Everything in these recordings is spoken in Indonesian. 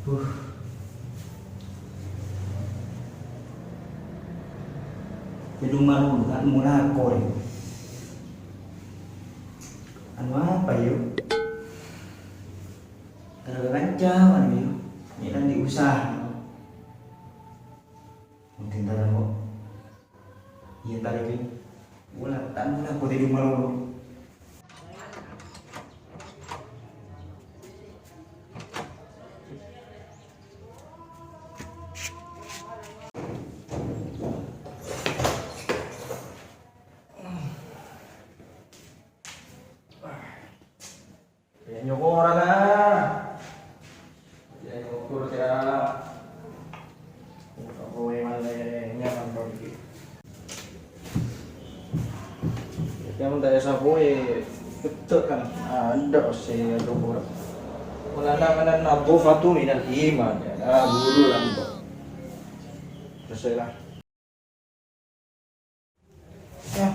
Uh. Hidung malu kan mula koi. Anu apa yuk? Kalau lancar yuk. Ini kan diusaha. Mungkin tak mau. Iya tadi yuk. Mula tak mula kau hidung malu. Nyokora lah, ya nyokor ya, kowe malenya nonton gitu. Yang tak esa kowe betul kan, ada sih nyokor. Mulana nabu fatu minal iman ya, dulu lah kok. Selesai lah. Ya,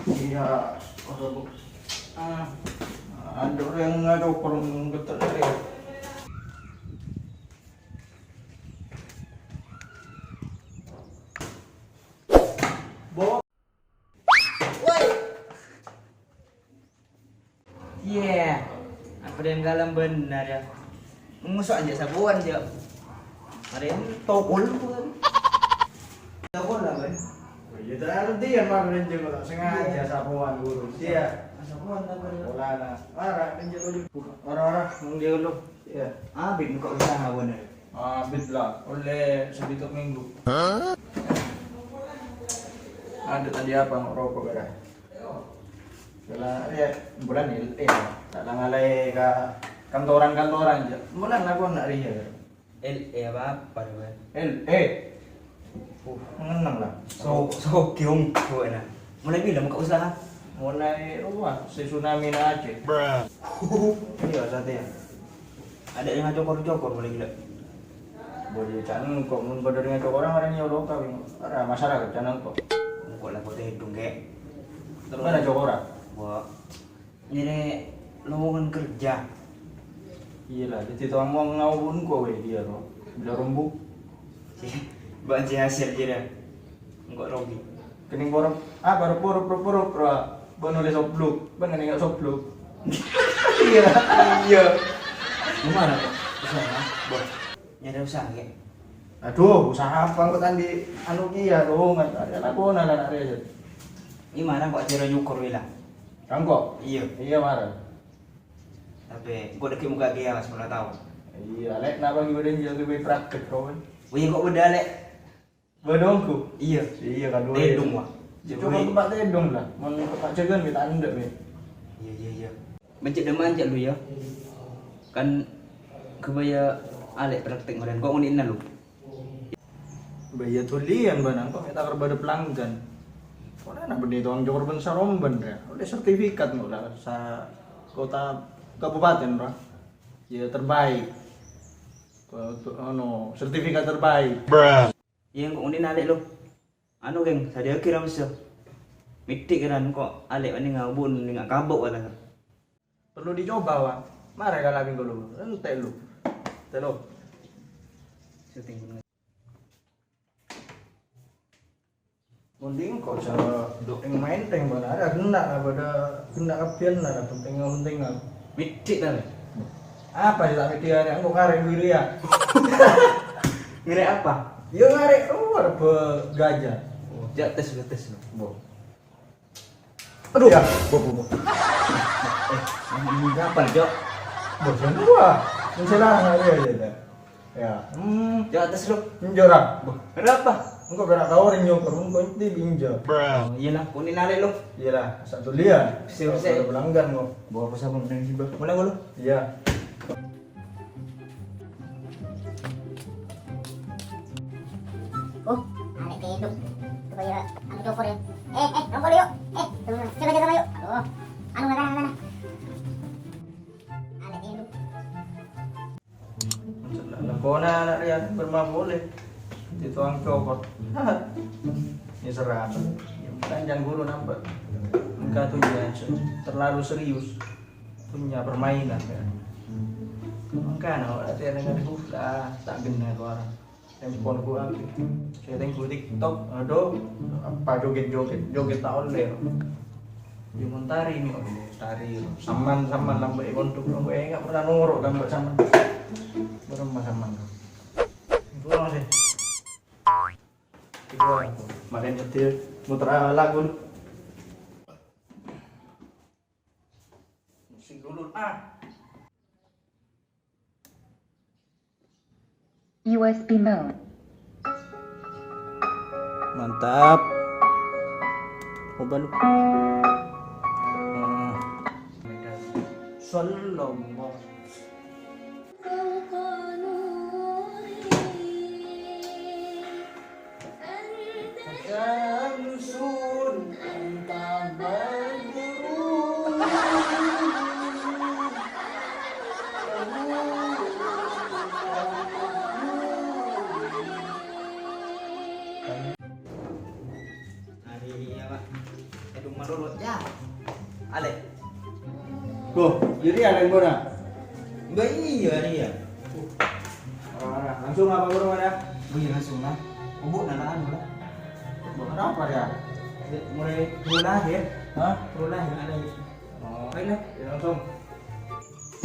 iya, kalau ada orang yang ngadu kurang betul dari Bo. Woi. Yeah. Apa yang galam benar ya. Mengusuk aja sabuan dia. Ada yang tokol pun. Tokol lah kan. Ya tadi yang makan juga sengaja sapuan guru. Iya. Sabuan lah kan. Olana. Marah pinjam dulu. Orang-orang dia dulu. Iya. Abis buka usaha benar. Habis lah oleh sebituk minggu. Ada tadi apa ngerokok gara. Kalau ya bulan ini tak langalai ke kantoran-kantoran aja. Bulan aku nak ria. Apa dia? Mengenang lah. So kiung tu enak. Mulai bila buka usaha? Mulai rumah si tsunami na Aceh. Iya sate ya. Ada yang cokor-cokor mulai gila. Boleh canang kok mun pada dengan orang yang lokal kawin. Ada masyarakat canang kok. Kok lah kau hidung kek. Terus ada orang. Wah. Ini lowongan kerja. Iya lah, jadi tuang mau ngawun kok dia loh. Bila rumbu. Banci hasil je dah. Enggak rugi. Kening borong baru puru nulis sobluk. Ban enggak sobluk. Iya. Iya. Gimana kok? Usaha? Boh. Nyari usaha kek. Aduh, usaha apa kok tadi anu kia loh, enggak ada lakona lah nak aja. Gimana kok cara nyukur wila? Kangkok? Iya. Iya marah. Tapi gua deki muka dia Mas, mana tahu. Iya, lek napa ki beden jago be praktek kau. Wih kok beda lek. Bodongku. Iya. Iya kan dua. Tedung wah. Coba tempat tedung lah. Mun tempat cegan kita andek be. Iya. Mencet deman aja lu ya. Kan kebaya alek praktek meren kok ngunin lu. Bayar tulian banang kok kita kerbada pelanggan. Kok nak benda tuang jokor ben saromben ya. Oleh sertifikat nggak lah sa kota kabupaten bro. Ya terbaik. Sertifikat terbaik. Iya kok ngunin alek lu. Anu geng, sadia kira mesti. Mitik kan kok alek ani ngabun ni ngak kabuk kata. Perlu dicoba wa. Mare kalau minggu lu. Ente lu. Telo. Syuting bener. Mending kok cara dok yang main teng mana ada kena lah pada kena kapian lah penting lah. Mitik dah. Apa sih tak mikir yang kok ngarek diri ya? Ngire apa? Ya ngarek luar be gajah. Oh, tes lu. Bo. Aduh ya, bo. Ini berapa, Jok? Bo jangan gua. Mencelah ngarek aja. Ya. Jok tes lu. Njora. Bo. Berapa? Engkau berak tahu orang nyokor, engkau ini binja. Oh, iyalah, kunin alek lu. Iyalah, satu lian. Siap. Ada pelanggan kok. Bawa apa sama menang hibah. Mulai lu. Iya. Oh, alek hidup. Supaya anu cokor ya. Nongol yuk. Coba jaga yuk. Aduh. Anu mana. Alek hidup. Kona anak dia bermain boleh. Dituang cokor. Ini seram. Jangan guru nampak. Enggak tuh ya, terlalu serius punya permainan ya. Kan awak dah dengan aku dah tak gena tu orang. Handphone ku aku. Saya tengok TikTok ada apa joget tak oleh. Dia mentari ni oleh tari. Saman lambat kontuk lambat enggak pernah nurut lambat saman. Beremah saman. Itu orang sih. Itu makan nyetir muter lagu. Musik dulu USB mode. Mantap. Coba lu. Sallallahu. Syamsun anta badru. Hari apa? Edung marurut ya. Ale. Tuh, jadi ada yang mana? Enggak iya dia. Langsung apa bro mana? Iya langsung lah. Ubuk nanaan lah. Kenapa ya? Mulai turun lahir. Hah? Turun lahir ada. Oh, Baiklah. ya langsung.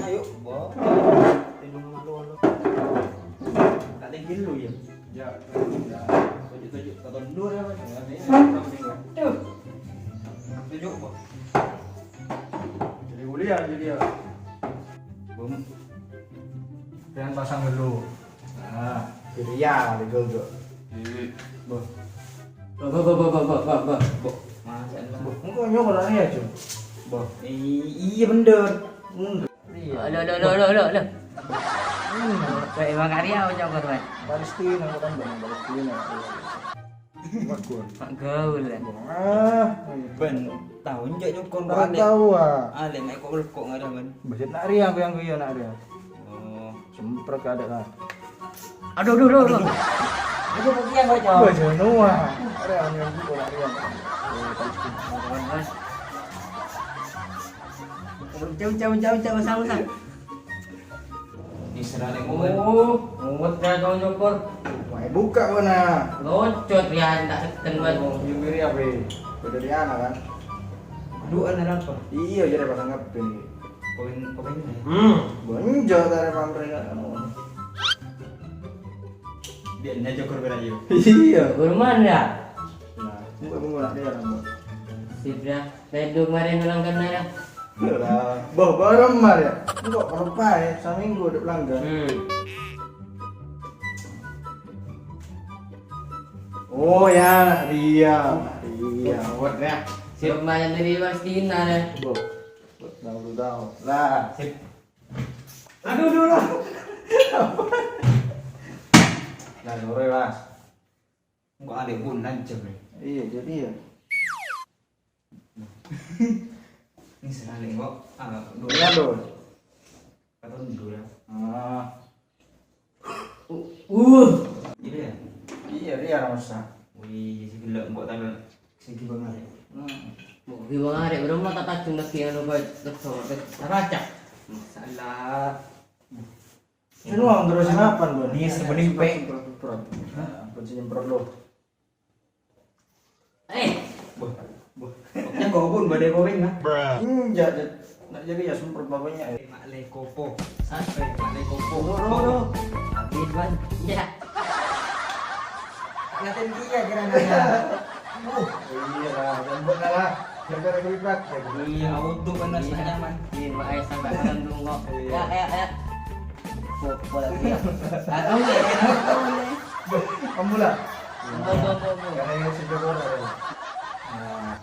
Ayo, bo. Edung malu. Tak tinggi lu ya. Ya. Tujuk kata ndur ya. Tuh. Tujuk bo. Jadi kuliah jadi ya. Bum. Jangan pasang dulu. Nah, jadi ya dulu. Bo. Bo. Masa Bo. Engkau nyoba ya, Cuk. Bo. Iya bener. Loh. Kayak emang karya macam korban. Palestina kan banyak Palestina. Bagus. Mak gaul lah. Ben. Tahu njak nyukon Kau tahu ah. Ale mai kok lekok ngada kan. Budget nak riang aku yang kuyo nak riang. Oh. Semprot ada kan. Aduh. Itu pergi yang kau Baca Noah. Ada yang buku nak riang. Jauh usah. Ni serale momen. Muat dah kau nyokor. Wah, buka mana? Locot ya tak seken ban. Yang beri apa? Udah di anak kan? Duaan ada apa? Iya, jadi pasang ngapin. Poin ni. Bonjo dari mereka kan. Dia nak jokor berayu. Iya. Gurman ya. Nah, bunga nak dia nambah. Sip dah. Pedu kemarin ulang kena dah. Lah, boh bareng mar ya. Kok perpa ya, seminggu udah pelanggan. Oh ya, dia. Buat ya. Sip main dari Palestina dah. Boh. Tahu. Lah, Sip. aduh. Nah, sore mas. Kok ada pun lancar ni. Iya, jadi ya. Ni serale kok. Dua. Iya dong. Kata ndur ya. Ini ya. Iya dia rasa. Wih, si gelak kok tak segi banget. Bukan bang ada berumah tak tajung lagi yang lupa betul raja. Masalah. Semua terus apa bu? Ni sebening pe. Penyemprot lo. Boh. Yang kau pun badai baweng lah. Nak jadi ya semprot bapaknya. Maklai kopo. Sampai maklai kopo. Habis ban. Ya. Ngatain dia kira-kira. Iya lah, jambut lah. Jaga regulat. Iya, auto panas tak nyaman. Ini makanya sampai malam dulu kok. Ya. Popo lagi. Tahu ni. Kamu lah. Bo. Karena yang sudah boleh. Nah,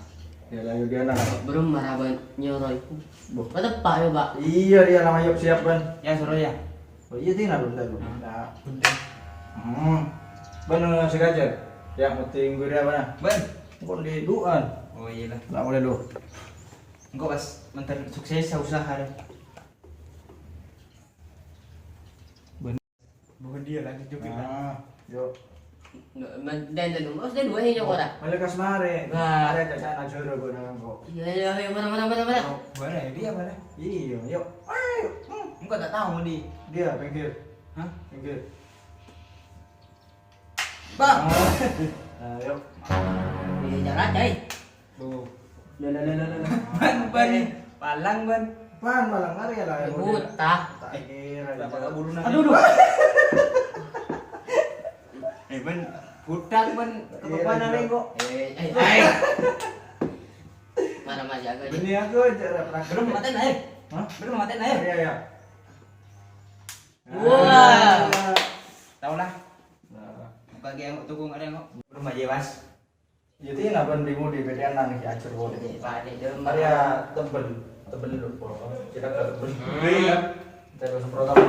dia lagi dia nak. Belum marah ban nyoroi. Boh. Mata pak yo, Pak. Iya dia nama yuk siap kan. Ya suruh ya. Oh iya tina belum tahu. Nah, benar sengaja. Yang penting gue dia mana? Ben. Kau di duaan. Oh iya lah. Tak boleh lu. Engkau pas mentar sukses usaha dah. Bukan dia lagi juga. Yo. Dan dulu, sudah dua ni jauh dah. Malah kasmare. Nah. Ada tak sana juru gue dengan kau. Iya, mana. Mana dia mana? Iya, yuk. Ayo. Engkau tak tahu di. Dia pinggir. Hah? Pinggir. Bang. Ayo. Di jalan coy. Tuh. Ban. Palang ban. Pan malang ngari lah. Buta. Tak kira. Berapa bulu nanti? Aduh. Ban. Budak ban. Kemana nih kok? Mana mah jaga di. Ini aku aja pernah. Belum matiin air. Hah? Belum matiin air. Iya ya. Wah. Tahu lah. Nah. Bagi yang tukung ada yang belum aja mas. Jadi ngapain di mudi bedanan nih acer boleh. Pak di dalam Maria tebel dulu. Kita ke tebel. Iya. Kita semprot apa?